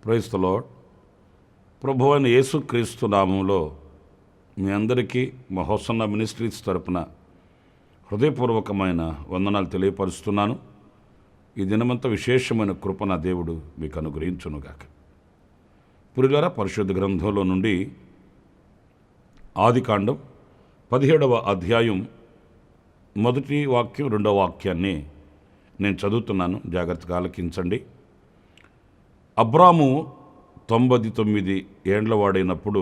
Praise the lord. ప్రభువైన యేసుక్రీస్తు నామంలో మీ అందరికీ మా హోసన్న మినిస్ట్రీస్ తరపున హృదయపూర్వకమైన వందనాలు తెలియపరుస్తున్నాను. ఈ దినమంతా విశేషమైన కృప నా దేవుడు మీకు అనుగ్రహించునుగాక. పురిగార పరిశుద్ధ గ్రంథంలో నుండి ఆదికాండం 17వ అధ్యాయం మొదటి వాక్యం 2వ వాక్యాన్ని నేను చదువుతున్నాను, జాగ్రత్తగా ఆలకించండి. అబ్రాము 99 ఏండ్ల వాడైనప్పుడు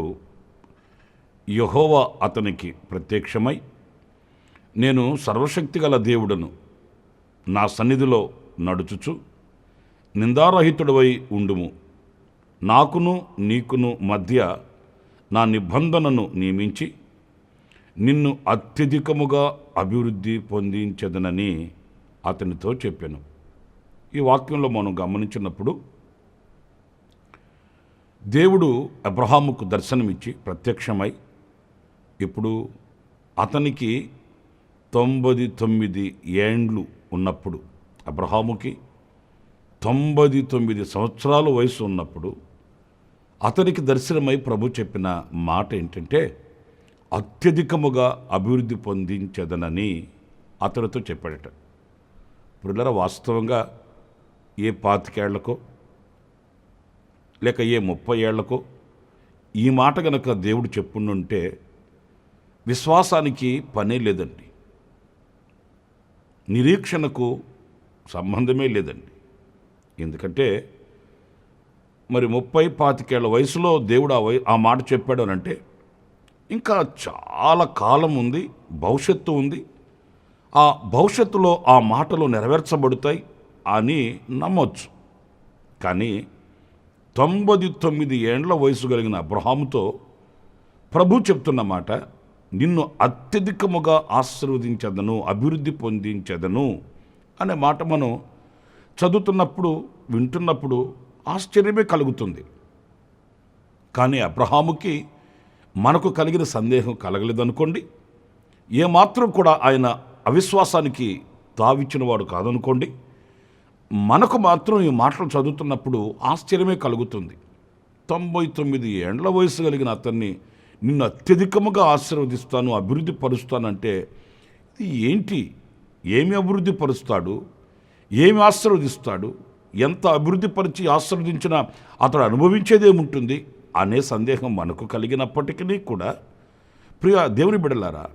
యెహోవా అతనికి ప్రత్యక్షమై, నేను సర్వశక్తిగల దేవుడను, నా సన్నిధిలో నడుచుచు నిందారహితుడవై ఉండుము, నాకును నీకును మధ్య నా నిబంధనను నియమించి నిన్ను అత్యధికముగా అభివృద్ధి పొందించదనని అతనితో చెప్పాను. ఈ వాక్యంలో మనం గమనించినప్పుడు దేవుడు అబ్రహాముకు దర్శనమిచ్చి ప్రత్యక్షమై, ఇప్పుడు అతనికి 99 ఏండ్లు ఉన్నప్పుడు, అబ్రహాముకి 99 సంవత్సరాల వయసు ఉన్నప్పుడు అతనికి దర్శనమై ప్రభు చెప్పిన మాట ఏంటంటే, అత్యధికముగా అభివృద్ధి పొందించదనని అతనితో చెప్పాడట. ఇప్పుడు వాస్తవంగా ఏ 25 ఏళ్లకో లేక ఏ 30 ఏళ్లకో ఈ మాట గనక దేవుడు చెప్పుండుంటే విశ్వాసానికి పనే లేదండి, నిరీక్షణకు సంబంధమే లేదండి. ఎందుకంటే మరి 30-25 ఏళ్ల వయసులో దేవుడు ఆ మాట చెప్పాడు అని అంటే ఇంకా చాలా కాలం ఉంది, భవిష్యత్తు ఉంది. ఆ భవిష్యత్తులో ఆ మాటలు నెరవేర్చబడతాయి అని నమ్మొచ్చు. కానీ 99 ఏండ్ల వయసు కలిగిన అబ్రహాముతో ప్రభు చెప్తున్న మాట, నిన్ను అత్యధికముగా ఆశీర్వదించదను, అభివృద్ధి పొందించదను అనే మాట మనం చదువుతున్నప్పుడు, వింటున్నప్పుడు ఆశ్చర్యమే కలుగుతుంది. కానీ అబ్రహాముకి మనకు కలిగిన సందేహం కలగలేదనుకోండి, ఏమాత్రం కూడా ఆయన అవిశ్వాసానికి తావిచ్చిన వాడు కాదనుకోండి, మనకు మాత్రం ఈ మాటలు చదువుతున్నప్పుడు ఆశ్చర్యమే కలుగుతుంది. 99 ఏండ్ల వయసు కలిగిన అతన్ని నిన్ను అత్యధికముగా ఆశీర్వదిస్తాను, అభివృద్ధి పరుస్తానంటే ఇది ఏంటి? ఏమి అభివృద్ధి పరుస్తాడు? ఏమి ఆశీర్వదిస్తాడు? ఎంత అభివృద్ధి పరిచి ఆశీర్వదించినా అతడు అనుభవించేదేముంటుంది అనే సందేహం మనకు కలిగినప్పటికీ కూడా, ప్రియ దేవుని బిడ్డలారా,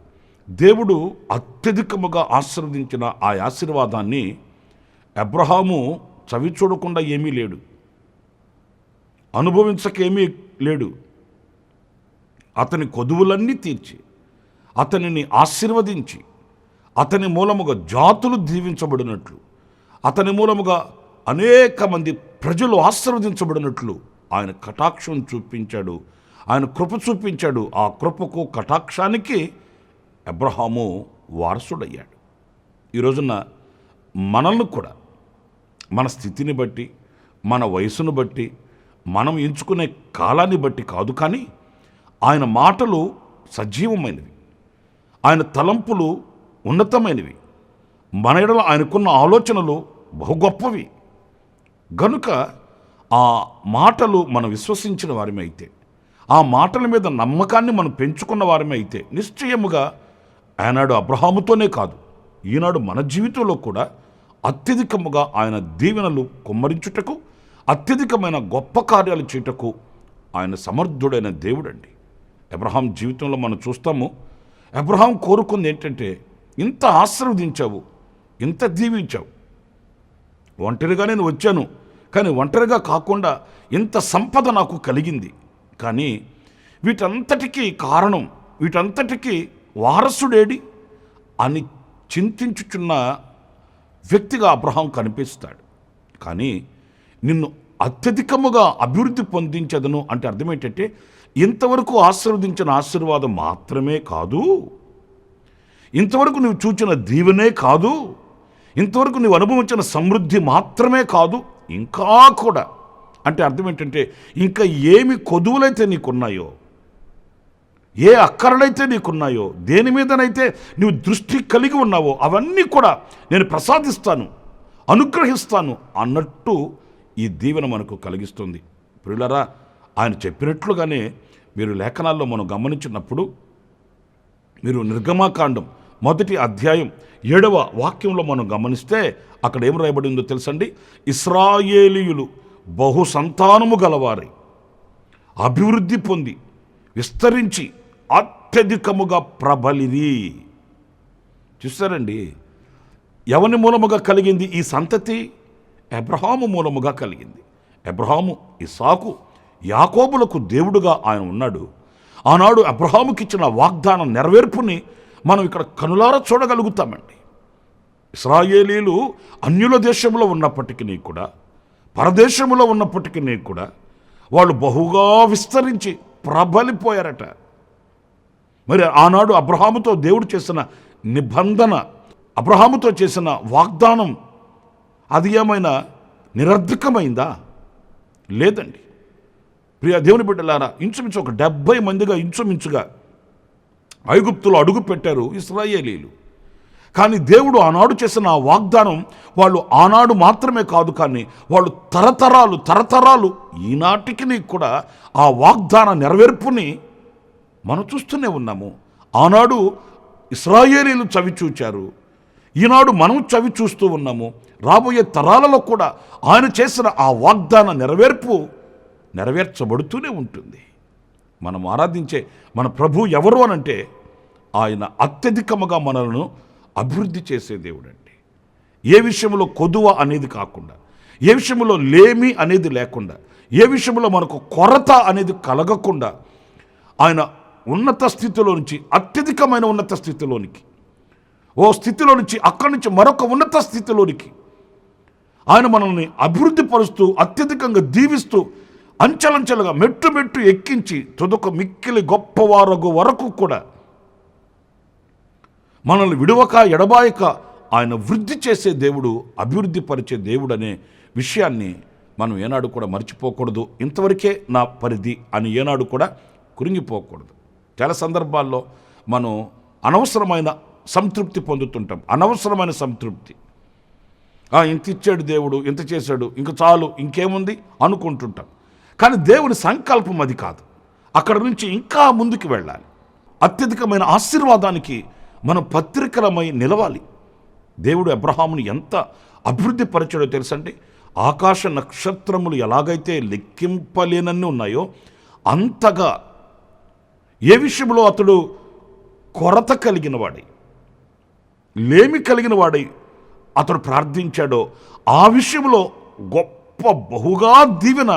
దేవుడు అత్యధికముగా ఆశీర్వదించిన ఆ ఆశీర్వాదాన్ని అబ్రహాము చవి చూడకుండా ఏమీ లేడు, అనుభవించకేమీ లేడు. అతని కొదువులన్నీ తీర్చి, అతనిని ఆశీర్వదించి, అతని మూలముగా జాతులు దీవించబడినట్లు, అతని మూలముగా అనేక మంది ప్రజలు ఆశీర్వదించబడినట్లు ఆయన కటాక్షం చూపించాడు, ఆయన కృప చూపించాడు. ఆ కృపకు కటాక్షానికి అబ్రహాము వారసుడయ్యాడు. ఈ రోజున మనల్ని కూడా మన స్థితిని బట్టి, మన వయసును బట్టి, మనం ఎంచుకునే కాలాన్ని బట్టి కాదు, కానీ ఆయన మాటలు సజీవమైనవి, ఆయన తలంపులు ఉన్నతమైనవి, మన ఎడల ఆయనకున్న ఆలోచనలు బహు గొప్పవి. గనుక ఆ మాటలు మనం విశ్వసించిన వారమే అయితే, ఆ మాటల మీద నమ్మకాన్ని మనం పెంచుకున్న వారమే అయితే, నిశ్చయముగా ఆనాడు అబ్రహాముతోనే కాదు, ఈనాడు మన జీవితంలో కూడా అత్యధికముగా ఆయన దీవెనలు కుమ్మరించుటకు, అత్యధికమైన గొప్ప కార్యాలు చేయుటకు ఆయన సమర్థుడైన దేవుడండి. అబ్రహాం జీవితంలో మనం చూస్తాము, అబ్రహాం కోరుకుంది ఏంటంటే, ఇంత ఆశీర్వదించావు, ఇంత దీవించావు, ఒంటరిగా నేను వచ్చాను, కానీ ఒంటరిగా కాకుండా ఇంత సంపద నాకు కలిగింది, కానీ వీటంతటికీ కారణం, వీటంతటికీ వారసుడేడి అని చింతించుచున్న వ్యక్తిగా అబ్రహాం కనిపిస్తాడు. కానీ నిన్ను అత్యధికముగా అభివృద్ధి పొందించదను అంటే అర్థం ఏంటంటే, ఇంతవరకు ఆశీర్వదించిన ఆశీర్వాదం మాత్రమే కాదు, ఇంతవరకు నువ్వు చూచిన దీవెనే కాదు, ఇంతవరకు నువ్వు అనుభవించిన సమృద్ధి మాత్రమే కాదు, ఇంకా కూడా అంటే అర్థం ఏంటంటే, ఇంకా ఏమి కొదువులైతే నీకున్నాయో, ఏ అక్కరలైతే నీకున్నాయో, దేని మీదనైతే నువ్వు దృష్టి కలిగి ఉన్నావో అవన్నీ కూడా నేను ప్రసాదిస్తాను, అనుగ్రహిస్తాను అన్నట్టు ఈ దీవెన మనకు కలిగిస్తుంది. ప్రియులరా, ఆయన చెప్పినట్లుగానే మీరు లేఖనాల్లో మనం గమనించినప్పుడు, మీరు నిర్గమాకాండం 1వ అధ్యాయం 7వ వాక్యంలో మనం గమనిస్తే అక్కడ ఏం రాయబడిందో తెలుసండి? ఇశ్రాయేలీయులు బహు సంతానము గలవారై అభివృద్ధి పొంది విస్తరించి అత్యధికముగా ప్రబలిరి. చూస్తారండి, ఎవని మూలముగా కలిగింది ఈ సంతతి? అబ్రహాము మూలముగా కలిగింది. అబ్రహాము, ఇస్సాకు, యాకోబులకు దేవుడుగా ఆయన ఉన్నాడు. ఆనాడు అబ్రహాముకిచ్చిన వాగ్దానం నెరవేర్పుని మనం ఇక్కడ కనులారా చూడగలుగుతామండి. ఇశ్రాయేలీలు అన్యుల దేశంలో ఉన్నప్పటికీ కూడా, పరదేశంలో ఉన్నప్పటికీ కూడా వాళ్ళు బహుగా విస్తరించి ప్రబలిపోయారట. మరి ఆనాడు అబ్రహాముతో దేవుడు చేసిన నిబంధన, అబ్రహాముతో చేసిన వాగ్దానం అది ఏమైనా నిరర్ధకమైందా? లేదండి. ప్రియ దేవుని బిడ్డలారా, ఇంచుమించు ఒక 70 మందిగా ఇంచుమించుగా ఐగుప్తులో అడుగు పెట్టారు ఇశ్రాయేలీలు. కానీ దేవుడు ఆనాడు చేసిన ఆ వాగ్దానం వాళ్ళు ఆనాడు మాత్రమే కాదు, కానీ వాళ్ళు తరతరాలు ఈనాటికి కూడా ఆ వాగ్దాన నెరవేర్పుని మనం చూస్తూనే ఉన్నాము. ఆనాడు ఇశ్రాయేలీలు చవి చూచారు, ఈనాడు మనం చవి చూస్తూ ఉన్నాము. రాబోయే తరాలలో కూడా ఆయన చేసిన ఆ వాగ్దాన నెరవేర్చబడుతూనే ఉంటుంది. మనం ఆరాధించే మన ప్రభు ఎవరు అనంటే ఆయన అత్యధికముగా మనలను అభివృద్ధి చేసే దేవుడు అండి. ఏ విషయంలో కొదువ అనేది కాకుండా, ఏ విషయంలో లేమి అనేది లేకుండా, ఏ విషయంలో మనకు కొరత అనేది కలగకుండా ఆయన ఉన్నత స్థితిలో నుంచి అత్యధికమైన ఉన్నత స్థితిలోనికి, ఓ స్థితిలో నుంచి అక్కడి నుంచి మరొక ఉన్నత స్థితిలోనికి ఆయన మనల్ని అభివృద్ధి పరుస్తూ అత్యధికంగా దీవిస్తూ అంచెలంచెలుగా మెట్టు ఎక్కించి తుదకు మిక్కిలి గొప్పవారగు వరకు కూడా మనల్ని విడువక ఎడబాయక ఆయన వృద్ధి చేసే దేవుడు, అభివృద్ధి పరిచే దేవుడు అనే విషయాన్ని మనం ఏనాడు కూడా మర్చిపోకూడదు. ఇంతవరకే నా పరిధి అని ఏనాడు కూడా కురింగిపోకూడదు. చాలా సందర్భాల్లో మనం అనవసరమైన సంతృప్తి పొందుతుంటాం. అనవసరమైన సంతృప్తి, ఇంత ఇచ్చాడు దేవుడు, ఇంత చేశాడు, ఇంక చాలు, ఇంకేముంది అనుకుంటుంటాం. కానీ దేవుని సంకల్పం అది కాదు. అక్కడ నుంచి ఇంకా ముందుకు వెళ్ళాలి. అత్యధికమైన ఆశీర్వాదానికి మనం పత్రికలమై నిలవాలి. దేవుడు అబ్రహాముని ఎంత అభివృద్ధి పరిచాడో తెలుసండి. ఆకాశ నక్షత్రములు ఎలాగైతే లెక్కింపలేనన్ని ఉన్నాయో అంతగా ఏ విషయంలో అతడు కొరత కలిగిన వాడై, లేమి కలిగిన వాడై అతడు ప్రార్థించాడో ఆ విషయంలో గొప్ప బహుగా దీవెన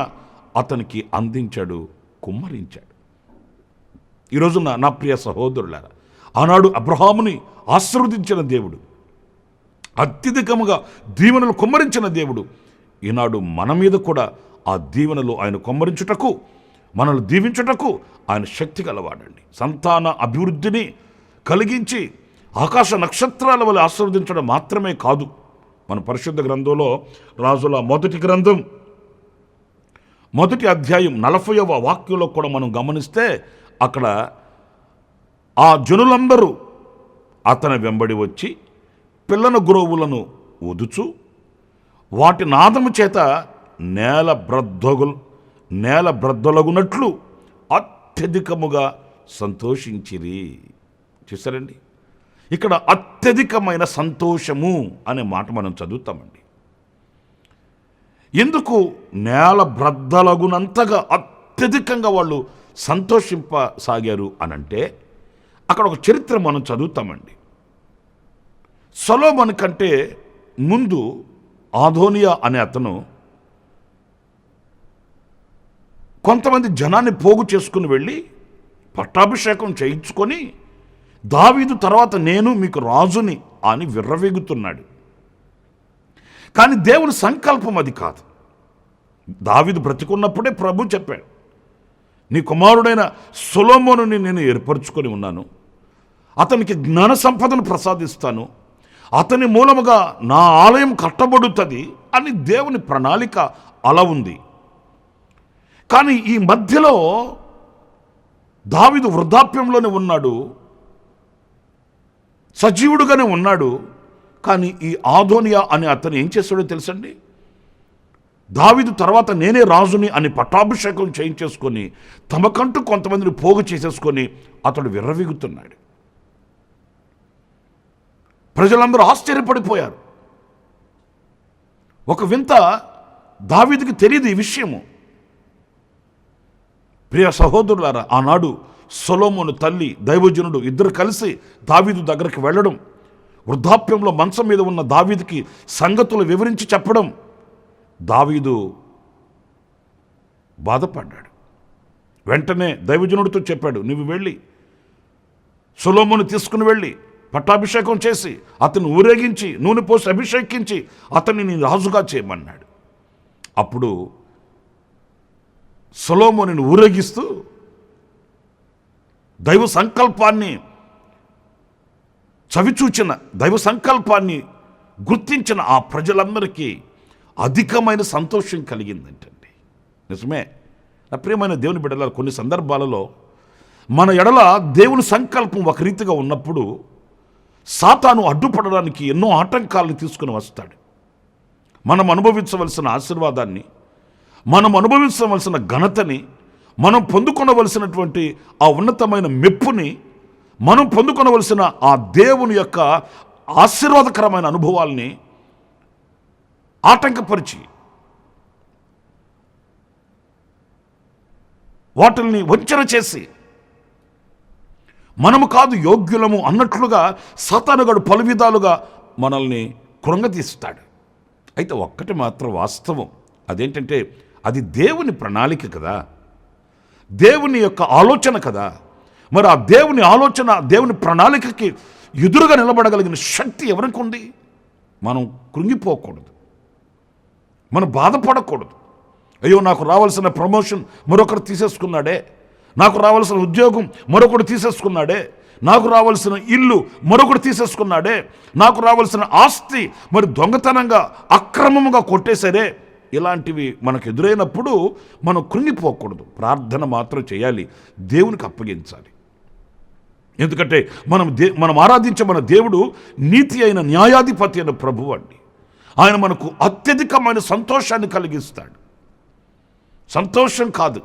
అతనికి అందించాడు, కుమ్మరించాడు. ఈరోజున నా ప్రియ సహోదరులారా, ఆనాడు అబ్రహాముని ఆశీర్వదించిన దేవుడు, అత్యధికముగా దీవెనలు కుమ్మరించిన దేవుడు, ఈనాడు మన మీద కూడా ఆ దీవెనలు ఆయన కుమ్మరించుటకు, మనల్ని దీవించుటకు ఆయన శక్తి గలవాడండి. సంతాన అభివృద్ధిని కలిగించి ఆకాశ నక్షత్రాల వల్ల ఆశీర్వదించడం మాత్రమే కాదు. మన పరిశుద్ధ గ్రంథంలో రాజుల 1వ గ్రంథం 1వ అధ్యాయం 40వ వాక్యంలో కూడా మనం గమనిస్తే అక్కడ ఆ జనులందరూ అతని వెంబడి వచ్చి పిల్లన గురువులను ఉదుచు వాటి నాదము చేత నేల బ్రద్దొలగునట్లు అత్యధికముగా సంతోషించిరి. చూసారండి, ఇక్కడ అత్యధికమైన సంతోషము అనే మాట మనం చదువుతామండి. ఎందుకు నేల బ్రద్దలగునంతగా అత్యధికంగా వాళ్ళు సంతోషింపసాగారు అనంటే అక్కడ ఒక చరిత్ర మనం చదువుతామండి. సొలొమోను కంటే ముందు ఆదోనియా అనే అతను కొంతమంది జనాన్ని పోగు చేసుకుని వెళ్ళి పట్టాభిషేకం చేయించుకొని దావీదు తర్వాత నేను మీకు రాజుని అని విర్రవీగుతున్నాడు. కానీ దేవుని సంకల్పం అది కాదు. దావీదు బ్రతికున్నప్పుడే ప్రభు చెప్పాడు, నీ కుమారుడైన సొలొమోనుని నేను ఏర్పరచుకొని ఉన్నాను, అతనికి జ్ఞాన సంపదను ప్రసాదిస్తాను, అతని మూలముగా నా ఆలయం కట్టబడుతుంది అని దేవుని ప్రణాళిక అలా ఉంది. కానీ ఈ మధ్యలో దావీదు వృద్ధాప్యంలోనే ఉన్నాడు, సజీవుడుగానే ఉన్నాడు. కానీ ఈ ఆదోనియా అనే అతను ఏం చేస్తాడో తెలుసండి, దావీదు తర్వాత నేనే రాజుని అని పట్టాభిషేకం చేయించేసుకొని తమకంటూ కొంతమందిని పోగు చేసేసుకొని అతడు విర్రవీగుతున్నాడు. ప్రజలందరూ ఆశ్చర్యపడిపోయారు. ఒక వింత, దావీదుకి తెలియదు ఈ విషయము. ప్రియ సహోదరులారా, ఆనాడు సొలొమోను తల్లి దైవజనుడు ఇద్దరు కలిసి దావీదు దగ్గరికి వెళ్ళడం, వృద్ధాప్యంలో మంచం మీద ఉన్న దావీదుకి సంగతులు వివరించి చెప్పడం, దావీదు బాధపడ్డాడు. వెంటనే దైవజనుడితో చెప్పాడు, నువ్వు వెళ్ళి సొలొమోను తీసుకుని వెళ్ళి పట్టాభిషేకం చేసి అతన్ని ఊరేగించి నూనె పోసి అభిషేకించి అతన్ని నీ రాజుగా చేయమన్నాడు. అప్పుడు సొలొమోనుని ఊరేగిస్తూ దైవ సంకల్పాన్ని చవిచూచిన, దైవ సంకల్పాన్ని గుర్తించిన ఆ ప్రజలందరికీ అధికమైన సంతోషం కలిగిందంటండి. నిజమే నా ప్రియమైన దేవుని బిడ్డలారా, కొన్ని సందర్భాలలో మన ఎడల దేవుని సంకల్పం ఒక రీతిగా ఉన్నప్పుడు సాతాను అడ్డుపడడానికి ఎన్నో ఆటంకాలను తీసుకుని వస్తాడు. మనం అనుభవించవలసిన ఆశీర్వాదాన్ని, మనం అనుభవించవలసిన ఘనతని, మనం పొందుకొనవలసినటువంటి ఆ ఉన్నతమైన మెప్పుని, మనం పొందుకొనవలసిన ఆ దేవుని యొక్క ఆశీర్వాదకరమైన అనుభవాల్ని ఆటంకపరిచి వాటిల్ని వంచన చేసి మనము కాదు యోగ్యులము అన్నట్లుగా సాతానుగాడు పలు విధాలుగా మనల్ని కృంగతీస్తాడు. అయితే ఒక్కటి మాత్రం వాస్తవం, అదేంటంటే అది దేవుని ప్రణాళిక కదా, దేవుని యొక్క ఆలోచన కదా. మరి ఆ దేవుని ఆలోచన, దేవుని ప్రణాళికకి ఎదురుగా నిలబడగలిగిన శక్తి ఎవరికి ఉంది? మనం కృంగిపోకూడదు, మనం బాధపడకూడదు. అయ్యో నాకు రావాల్సిన ప్రమోషన్ మరొకరు తీసేసుకున్నాడే, నాకు రావాల్సిన ఉద్యోగం మరొకడు తీసేసుకున్నాడే, నాకు రావాల్సిన ఇల్లు మరొకడు తీసేసుకున్నాడే, నాకు రావాల్సిన ఆస్తి మరి దొంగతనంగా అక్రమంగా కొట్టేశారే. ఇలాంటివి మనకు ఎదురైనప్పుడు మనం కృంగిపోకూడదు, ప్రార్థన మాత్రం చేయాలి, దేవునికి అప్పగించాలి. ఎందుకంటే మనం ఆరాధించే మన దేవుడు నీతి అయిన న్యాయాధిపతి అయిన ప్రభువు అండి. ఆయన మనకు అత్యధికమైన సంతోషాన్ని కలిగిస్తాడు. సంతోషం కాదు,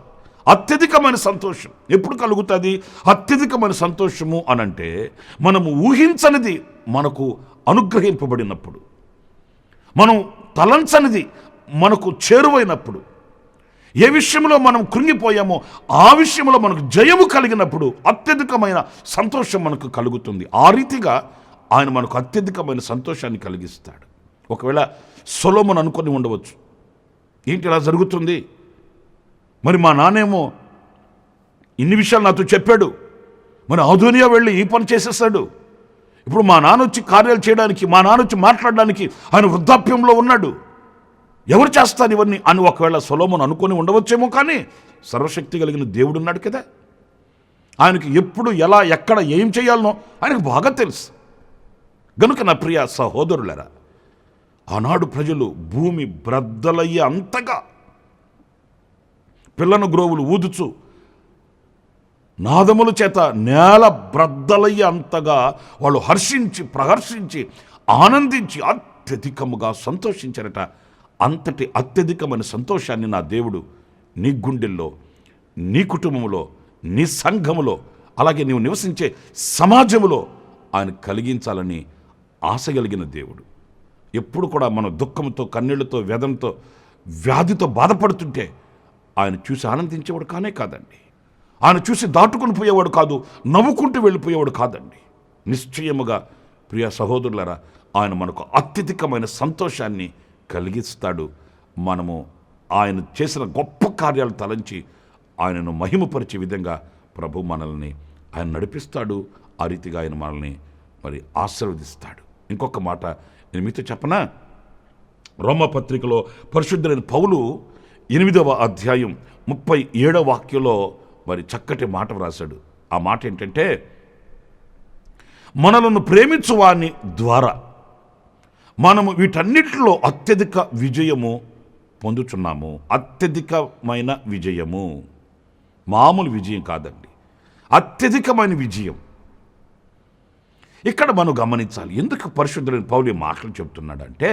అత్యధికమైన సంతోషం ఎప్పుడు కలుగుతుంది? అత్యధికమైన సంతోషము అనంటే మనము ఊహించనిది మనకు అనుగ్రహింపబడినప్పుడు, మనం తలంచనిది మనకు చేరువైనప్పుడు, ఏ విషయంలో మనం కృంగిపోయామో ఆ విషయంలో మనకు జయము కలిగినప్పుడు అత్యధికమైన సంతోషం మనకు కలుగుతుంది. ఆ రీతిగా ఆయన మనకు అత్యధికమైన సంతోషాన్ని కలిగిస్తాడు. ఒకవేళ సొలొమోను అనుకొని ఉండవచ్చు, ఏంటి ఇలా జరుగుతుంది, మరి మా నాన్నేమో ఇన్ని విషయాలు నాతో చెప్పాడు, మరి అదోనియా వెళ్ళి ఈ పని చేసేసాడు, ఇప్పుడు మా నాన్న వచ్చి కార్యాలు చేయడానికి, మా నాన్న వచ్చి మాట్లాడడానికి ఆయన వృద్ధాప్యంలో ఉన్నాడు, ఎవరు చేస్తారు ఇవన్నీ అని ఒకవేళ సొలొమోను అనుకొని ఉండవచ్చేమో. కానీ సర్వశక్తి కలిగిన దేవుడు ఉన్నాడు కదా, ఆయనకి ఎప్పుడు ఎలా ఎక్కడ ఏం చేయాలనో ఆయనకు బాగా తెలుసు. గనుక నా ప్రియ సహోదరులరా, ఆనాడు ప్రజలు భూమి బ్రద్దలయ్యే అంతగా పిల్లను గ్రోవులు ఊదుచు నాదముల చేత నేల బ్రద్దలయ్యే అంతగా వాళ్ళు హర్షించి ప్రహర్షించి ఆనందించి అత్యధికముగా సంతోషించారట. అంతటి అత్యధికమైన సంతోషాన్ని నా దేవుడు నీ గుండెల్లో, నీ కుటుంబంలో, నీ సంఘములో, అలాగే నీవు నివసించే సమాజంలో ఆయన కలిగించాలని ఆశ కలిగిన దేవుడు. ఎప్పుడు కూడా మనం దుఃఖంతో, కన్నీళ్లతో, వేదనతో, వ్యాధితో బాధపడుతుంటే ఆయన చూసి ఆనందించేవాడు కానే కాదండి. ఆయన చూసి దాటుకుని పోయేవాడు కాదు, నవ్వుకుంటూ వెళ్ళిపోయేవాడు కాదండి. నిశ్చయముగా ప్రియ సహోదరులారా, ఆయన మనకు అత్యధికమైన సంతోషాన్ని కలిగిస్తాడు. మనము ఆయన చేసిన గొప్ప కార్యాలు తలంచి ఆయనను మహిమపరిచే విధంగా ప్రభు మనల్ని ఆయన నడిపిస్తాడు. ఆ రీతిగా ఆయన మనల్ని మరి ఆశీర్వదిస్తాడు. ఇంకొక మాట నేను మీతో చెప్పనా? రోమపత్రికలో పరిశుద్ధులైన పౌలు 8వ అధ్యాయం 37వ వాక్యంలో మరి చక్కటి మాట వ్రాశాడు. ఆ మాట ఏంటంటే, మనలను ప్రేమించు వాని ద్వారా మనము వీటన్నిటిలో అత్యధిక విజయము పొందుచున్నాము. అత్యధికమైన విజయము, మామూలు విజయం కాదండి, అత్యధికమైన విజయం. ఇక్కడ మనం గమనించాలి, ఎందుకు పరిశుద్ధులైన పౌలు మాటలు చెప్తున్నాడంటే,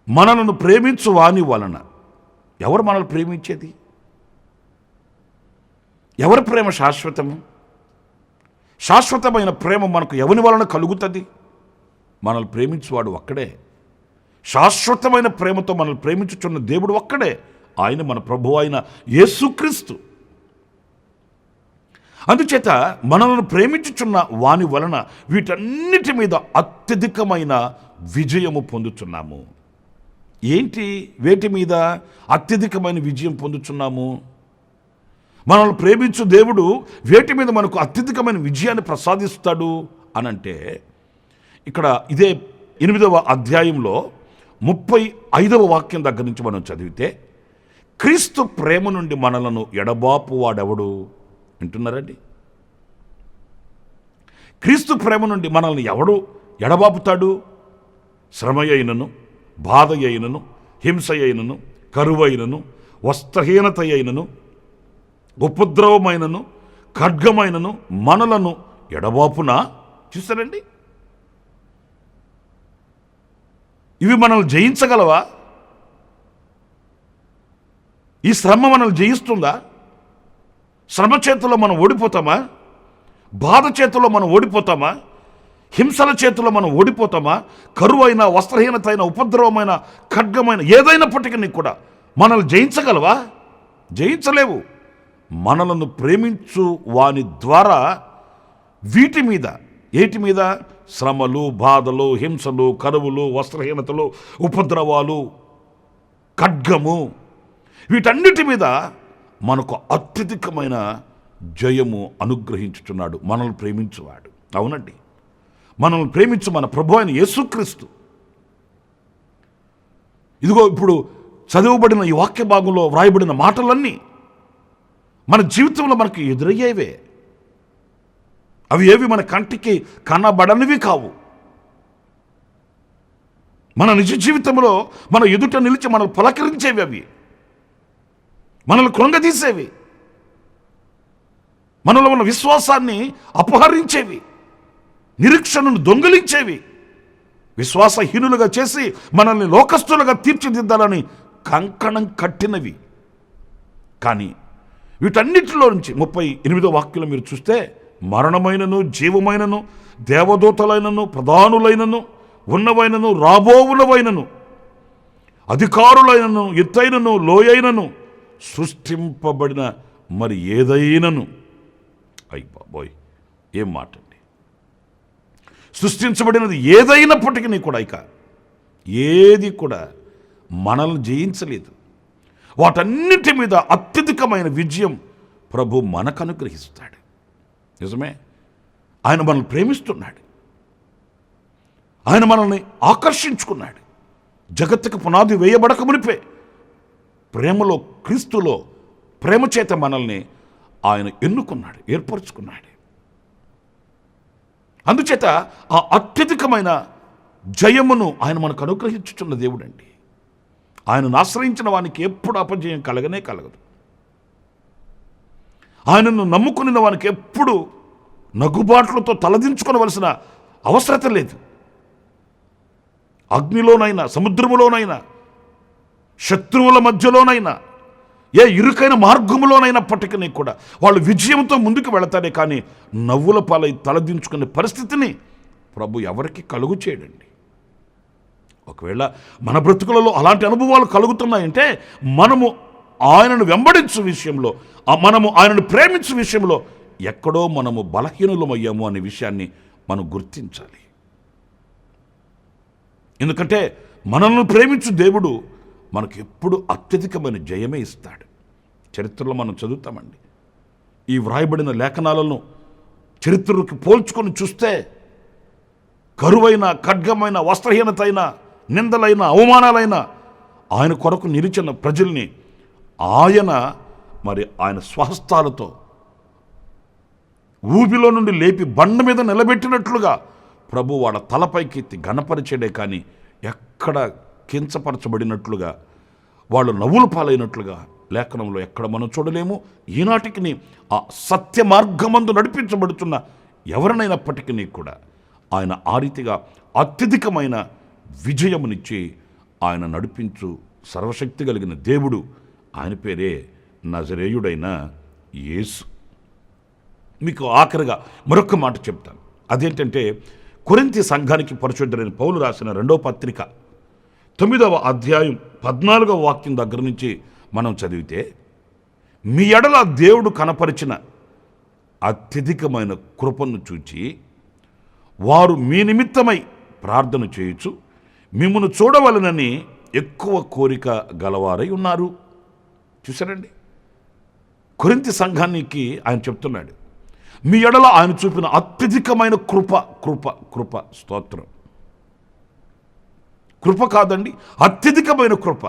మనలను ప్రేమించు వాని వలన. ఎవరు మనల్ని ప్రేమించేది? ఎవరి ప్రేమ శాశ్వతము? శాశ్వతమైన ప్రేమ మనకు ఎవరి వలన కలుగుతుంది? మనల్ని ప్రేమించువాడు ఒక్కడే. శాశ్వతమైన ప్రేమతో మనల్ని ప్రేమించుచున్న దేవుడు ఒక్కడే. ఆయన మన ప్రభువు అయిన యేసుక్రీస్తు. అందుచేత మనల్ని ప్రేమించుచున్న వాని వలన వీటన్నిటి మీద అత్యధికమైన విజయము పొందుతున్నాము. ఏంటి వేటి మీద అత్యధికమైన విజయం పొందుతున్నాము? మనల్ని ప్రేమించు దేవుడు వేటి మీద మనకు అత్యధికమైన విజయాన్ని ప్రసాదిస్తాడు అనంటే, ఇక్కడ ఇదే 8వ అధ్యాయంలో 35వ వాక్యం దగ్గర నుంచి మనం చదివితే, క్రీస్తు ప్రేమ నుండి మనలను ఎడబాపు వాడెవడు వింటున్నారండి? క్రీస్తు ప్రేమ నుండి మనల్ని ఎవడు ఎడబాపుతాడు? శ్రమ అయినను, బాధ అయినను, హింస అయినను, కరువైనను, వస్త్రహీనత అయినను, ఉపద్రవమైనను, ఖడ్గమైనను మనలను ఎడబాపునా? చూస్తారండి, ఇవి మనల్ని జయించగలవా? ఈ శ్రమ మనల్ని జయిస్తుందా? శ్రమ చేతుల్లో మనం ఓడిపోతామా? బాధ చేతుల్లో మనం ఓడిపోతామా? హింసల చేతుల్లో మనం ఓడిపోతామా? కరువైన, వస్త్రహీనత అయిన, ఉపద్రవమైన, ఖడ్గమైన ఏదైనప్పటికీ కూడా మనల్ని జయించగలవా? జయించలేవు. మనలను ప్రేమించు వాని ద్వారా వీటి మీద, ఏటి మీద? శ్రమలు, బాధలు, హింసలు, కరువులు, వస్త్రహీనతలు, ఉపద్రవాలు, ఖడ్గము, వీటన్నిటి మీద మనకు అత్యధికమైన జయము అనుగ్రహించుచున్నాడు మనల్ని ప్రేమించువాడు. అవునండి, మనల్ని ప్రేమించు మన ప్రభు అయిన యేసుక్రీస్తు. ఇదిగో ఇప్పుడు చదవబడిన ఈ వాక్య భాగంలో వ్రాయబడిన మాటలన్నీ మన జీవితంలో మనకు ఎదురయ్యేవే. అవి ఏవి మన కంటికి కనబడనివి కావు. మన నిజ జీవితంలో మన ఎదుట నిలిచి మనల్ని పలకరించేవి, అవి మనల్ని కృంగదీసేవి, మనలో ఉన్న విశ్వాసాన్ని అపహరించేవి, నిరీక్షణను దొంగిలించేవి, విశ్వాసహీనులుగా చేసి మనల్ని లోకస్తులుగా తీర్చిదిద్దాలని కంకణం కట్టినవి. కానీ వీటన్నిటిలో నుంచి 38వ వాక్యంలో మీరు చూస్తే, మరణమైనను, జీవమైనను, దేవదూతలైనను, ప్రధానులైనను, ఉన్నవైనను, రాబోవులవైనను, అధికారులైనను, ఎత్తైనను, లోయైనను, సృష్టింపబడిన మరి ఏదైనను, అయ్య బాబోయ్ ఏం మాట అండి, సృష్టించబడినది ఏదైనప్పటికీ కూడా ఇక ఏది కూడా మనల్ని జయించలేదు. వాటన్నిటి మీద అత్యధికమైన విజయం ప్రభు మనకు అనుగ్రహిస్తాడు. నిజమే, ఆయన మనల్ని ప్రేమిస్తున్నాడు, ఆయన మనల్ని ఆకర్షించుకున్నాడు. జగత్తుకు పునాది వేయబడక మునిపే ప్రేమలో, క్రీస్తులో ప్రేమ చేత మనల్ని ఆయన ఎన్నుకున్నాడు, ఏర్పరచుకున్నాడు. అందుచేత ఆ అత్యధికమైన జయమును ఆయన మనకు అనుగ్రహించుచున్న దేవుడండి. ఆయనను ఆశ్రయించిన వానికి ఎప్పుడు అపజయం కలగనే కలగదు. ఆయనను నమ్ముకున్న వానికి ఎప్పుడు నగుబాట్లతో తలదించుకోవలసిన అవసరత లేదు. అగ్నిలోనైనా, సముద్రములోనైనా, శత్రువుల మధ్యలోనైనా, ఏ ఇరుకైన మార్గములోనైనప్పటికీ కూడా వాళ్ళు విజయంతో ముందుకు వెళతారే కానీ నవ్వుల పాలై తలదించుకునే పరిస్థితిని ప్రభు ఎవరికి కలుగు చేయడండి. ఒకవేళ మన బ్రతుకులలో అలాంటి అనుభవాలు కలుగుతున్నాయంటే మనము ఆయనను వెంబడించు విషయంలో, మనము ఆయనను ప్రేమించు విషయంలో ఎక్కడో మనము బలహీనులమయ్యాము అనే విషయాన్ని మనం గుర్తించాలి. ఎందుకంటే మనల్ని ప్రేమించు దేవుడు మనకు ఎప్పుడు అత్యధికమైన జయమే ఇస్తాడు. చరిత్రలో మనం చదువుతామండి, ఈ వ్రాయబడిన లేఖనాలను చరిత్రకి పోల్చుకొని చూస్తే కరువైన, ఖడ్గమైన, వస్త్రహీనత అయిన, నిందలైన, అవమానాలైన ఆయన కొరకు నిలిచిన ప్రజల్ని ఆయన స్వహస్తాలతో ఊబిలో నుండి లేపి బండ మీద నిలబెట్టినట్లుగా ప్రభు వాళ్ళ తలపైకి ఎత్తి ఘనపరిచేడే కానీ ఎక్కడ కించపరచబడినట్లుగా, వాళ్ళు నవ్వులు పాలైనట్లుగా లేఖనంలో ఎక్కడ మనం చూడలేము. ఈనాటికి ఆ సత్య మార్గమందు నడిపించబడుతున్న ఎవరినైనప్పటికీ కూడా ఆయన ఆ రీతిగా అత్యధికమైన విజయమునిచ్చి ఆయన నడిపించు సర్వశక్తి కలిగిన దేవుడు. ఆయన పేరే నజరేయుడైన యేసు. మీకు ఆఖరిగా మరొక మాట చెప్తాను. అదేంటంటే కొరింథీ సంఘానికి పరిశుద్ధుడైన పౌలు రాసిన 2వ పత్రిక 9వ అధ్యాయం 14వ వాక్యం దగ్గర నుంచి మనం చదివితే, మీ ఎడల దేవుడు కనపరిచిన అత్యధికమైన కృపను చూచి వారు మీ నిమిత్తమై ప్రార్థన చేయొచ్చు మిమ్మల్ని చూడవలనని ఎక్కువ కోరిక గలవారై ఉన్నారు. చూసారండి, కొరింథీ సంఘానికి ఆయన చెప్తున్నాడు, మీ ఎడల ఆయన చూపిన అత్యధికమైన కృప కృప కృప. స్తోత్రం. కృప కాదండి, అత్యధికమైన కృప.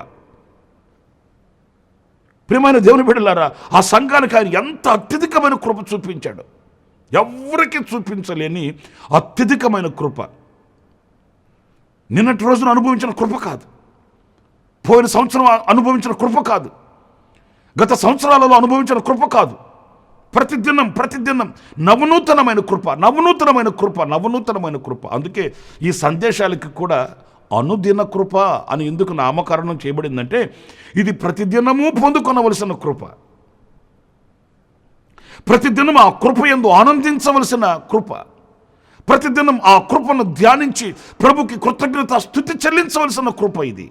ప్రియమైన దేవుని బిడ్డలారా, ఆ సంఘానికి ఆయన ఎంత అత్యధికమైన కృప చూపించాడు. ఎవరికి చూపించలేని అత్యధికమైన కృప. నిన్నటి రోజున అనుభవించిన కృప కాదు, పోయిన సంవత్సరం అనుభవించిన కృప కాదు, గత సంవత్సరాలలో అనుభవించిన కృప కాదు. ప్రతిదినం ప్రతిదినం నవనూతనమైన కృప, నవనూతనమైన కృప, నవనూతనమైన కృప. అందుకే ఈ సందేశాలకి కూడా అనుదిన కృప అని ఎందుకు నామకరణం చేయబడిందంటే, ఇది ప్రతిదినము పొందుకొనవలసిన కృప, ప్రతిదినం ఆ కృప యందు ఆనందించవలసిన కృప, ప్రతిదినం ఆ కృపను ధ్యానించి ప్రభుకి కృతజ్ఞత స్తుతి చెల్లించవలసిన కృప ఇది.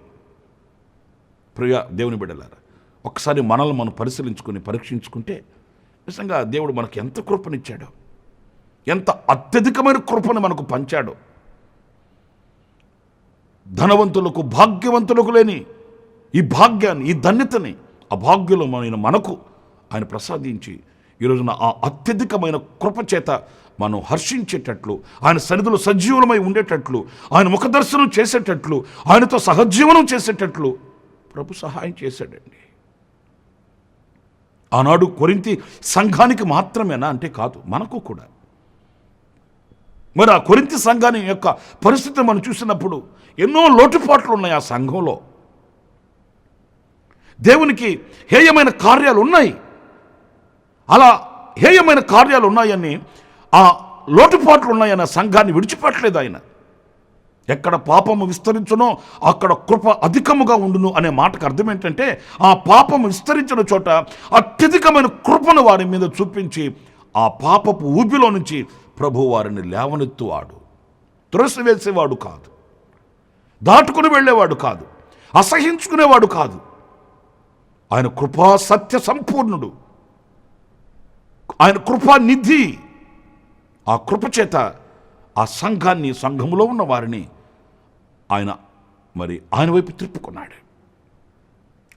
ప్రియ దేవుని బిడ్డలారా, ఒకసారి మనల్ని మనం పరిశీలించుకొని పరీక్షించుకుంటే నిజంగా దేవుడు మనకు ఎంత కృపనిచ్చాడో, ఎంత అత్యధికమైన కృపను మనకు పంచాడో. ధనవంతులకు భాగ్యవంతులకు లేని ఈ భాగ్యాన్ని, ఈ ధన్యతని అభాగ్యులమైన మనకు ఆయన ప్రసాదించి ఈరోజున ఆ అత్యధికమైన కృప చేత మనం హర్షించేటట్లు, ఆయన సన్నిధిలో సజీవులమై ఉండేటట్లు, ఆయన ముఖదర్శనం చేసేటట్లు, ఆయనతో సహజీవనం చేసేటట్లు ప్రభు సహాయం చేశాడండి. ఆనాడు కొరింథీ సంఘానికి మాత్రమేనా అంటే కాదు, మనకు కూడా. మరి ఆ కొరింథీ సంఘాన్ని యొక్క పరిస్థితి మనం చూసినప్పుడు ఎన్నో లోటుపాట్లు ఉన్నాయి ఆ సంఘంలో. దేవునికి హేయమైన కార్యాలు ఉన్నాయి. అలా హేయమైన కార్యాలు ఉన్నాయని, ఆ లోటుపాట్లు ఉన్నాయన్న సంఘాన్ని విడిచిపెట్టలేదు ఆయన. ఎక్కడ పాపము విస్తరించునో అక్కడ కృప అధికముగా ఉండును అనే మాటకు అర్థం ఏంటంటే, ఆ పాపము విస్తరించిన చోట అత్యధికమైన కృపను వారి మీద చూపించి ఆ పాపపు ఊబిలో నుంచి ప్రభు వారిని లేవనెత్తువాడు. త్రోసివేసేవాడు కాదు, దాటుకుని వెళ్ళేవాడు కాదు, అసహించుకునేవాడు కాదు. ఆయన కృపా సత్య సంపూర్ణుడు, ఆయన కృపా నిధి. ఆ కృప చేత ఆ సంఘాన్ని, సంఘములో ఉన్న వారిని ఆయన వైపు తిప్పుకున్నాడు.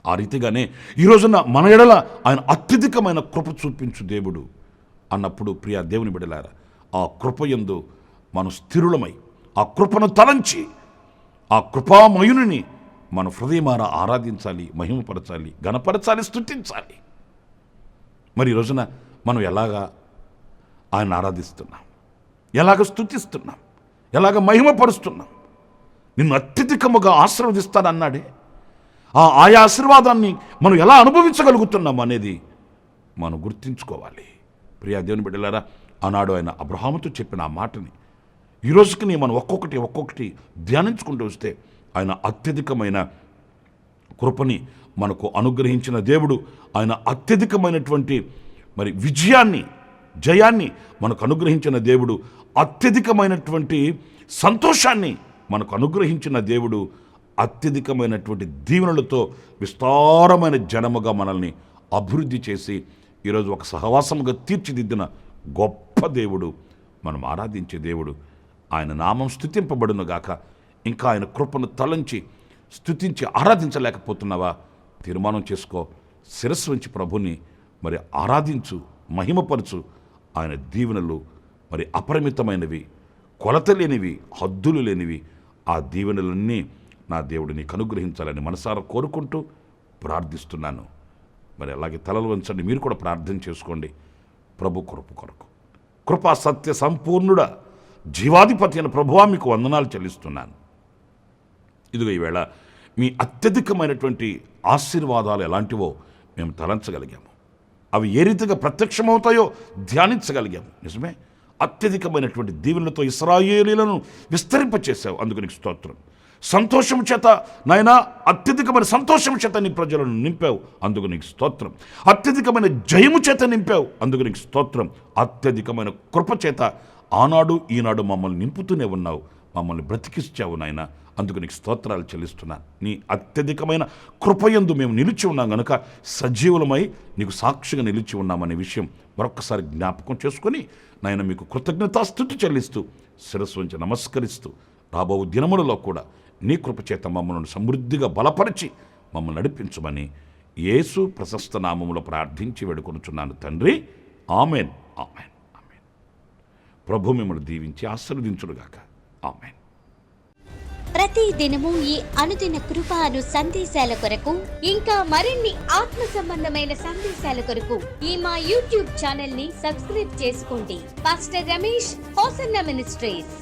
ఆ రీతిగానే ఈరోజున మన ఎడల ఆయన అత్యధికమైన కృప చూపించు దేవుడు అన్నప్పుడు, ప్రియ దేవుని బిడ్డలారా, ఆ కృపయందు మనం స్థిరులమై ఆ కృపను తలంచి ఆ కృపామయుని మన హృదయమారా ఆరాధించాలి, మహిమపరచాలి, ఘనపరచాలి, స్తుతించాలి. మరి ఈ రోజున మనం ఎలాగా ఆయన ఆరాధిస్తున్నాం, ఎలాగ స్తుతిస్తున్నాం, ఎలాగ మహిమపరుస్తున్నాం? నిన్ను అత్యధికముగా ఆశీర్వదిస్తానన్నాడే, ఆయా ఆశీర్వాదాన్ని మనం ఎలా అనుభవించగలుగుతున్నాం అనేది మనం గుర్తించుకోవాలి. ప్రియా దేవుని బిడ్డలారా, ఆనాడు ఆయన అబ్రహాముతో చెప్పిన ఆ మాటని ఈ రోజుకి మనం ఒక్కొక్కటి ధ్యానించుకుంటూ వస్తే, ఆయన అత్యధికమైన కృపని మనకు అనుగ్రహించిన దేవుడు, ఆయన అత్యధికమైనటువంటి మరి జయాన్ని మనకు అనుగ్రహించిన దేవుడు, అత్యధికమైనటువంటి సంతోషాన్ని మనకు అనుగ్రహించిన దేవుడు, అత్యధికమైనటువంటి దీవెనలతో విస్తారమైన జనముగా మనల్ని అభివృద్ధి చేసి ఈరోజు ఒక సహవాసముగా తీర్చిదిద్దిన గొప్ప దేవుడు, మనం ఆరాధించే దేవుడు. ఆయన నామం స్తుతింపబడునుగాక. ఇంకా ఆయన కృపను తలంచి స్తుతించి ఆరాధించలేకపోతున్నావా? తీర్మానం చేసుకో, శిరస్సు ఉంచి ప్రభుని మరి ఆరాధించు, మహిమపరచు. ఆయన దీవెనలు మరి అపరిమితమైనవి, కొలత లేనివి, హద్దులు లేనివి. ఆ దీవెనలన్నీ నా దేవుడు నీకు అనుగ్రహించాలని మనసారా కోరుకుంటూ ప్రార్థిస్తున్నాను. మరి అలాగే తలలు వంచండి, మీరు కూడా ప్రార్థన చేసుకోండి. ప్రభు కృప కొరకు, కృపా సత్య సంపూర్ణుడ జీవాధిపతి అయిన ప్రభువా, మీకు వందనాలు చెల్లిస్తున్నాను. ఇదిగో ఈవేళ మీ అత్యధికమైనటువంటి ఆశీర్వాదాలు ఎలాంటివో మేము తలంచగలిగాము. అవి ఏ రీతిగా ప్రత్యక్షమవుతాయో ధ్యానించగలిగాము. నిజమే, అత్యధికమైనటువంటి దీవెనలతో ఇశ్రాయేలీయులను విస్తరింపచేశావు, అందుకు నీకు స్తోత్రం. సంతోషం చేత నాయనా, అత్యధికమైన సంతోషం చేత నీ ప్రజలను నింపావు, అందుకు నీకు స్తోత్రం. అత్యధికమైన జయము చేత నింపావు, అందుకు నీకు స్తోత్రం. అత్యధికమైన కృప చేత ఆనాడు ఈనాడు మమ్మల్ని నింపుతూనే ఉన్నావు, మమ్మల్ని బ్రతికించావు నాయన, అందుకు నీకు స్తోత్రాలు చెల్లిస్తున్నాను. నీ అత్యధికమైన కృపయందు మేము నిలిచి ఉన్నాం కనుక సజీవులమై నీకు సాక్షిగా నిలిచి ఉన్నామనే విషయం మరొక్కసారి జ్ఞాపకం చేసుకొని నాయన మీకు కృతజ్ఞతాస్తుతి చెల్లిస్తూ శిరస్సు వంచి నమస్కరిస్తూ రాబో దినములలో కూడా నీ కృప చేత మమ్మల్ని సమృద్ధిగా బలపరిచి మమ్మల్ని నడిపించమని యేసు ప్రశస్త నామములో ప్రార్థించి వేడుకొనుచున్నాను తండ్రి. Amen, amen, amen. ప్రభు మిమ్మల్ని దీవించి ఆశీర్వదించుడుగాక. ఆమెన్. ప్రతి దినము ఈ అనుదిన కృప సందేశాల కొరకు, ఇంకా మరిన్ని ఆత్మ సంబంధమైన సందేశాల కొరకు ఈ మా యూట్యూబ్ ఛానల్ ని సబ్స్క్రైబ్ చేసుకోండి. Pastor Ramesh hosanna ministries.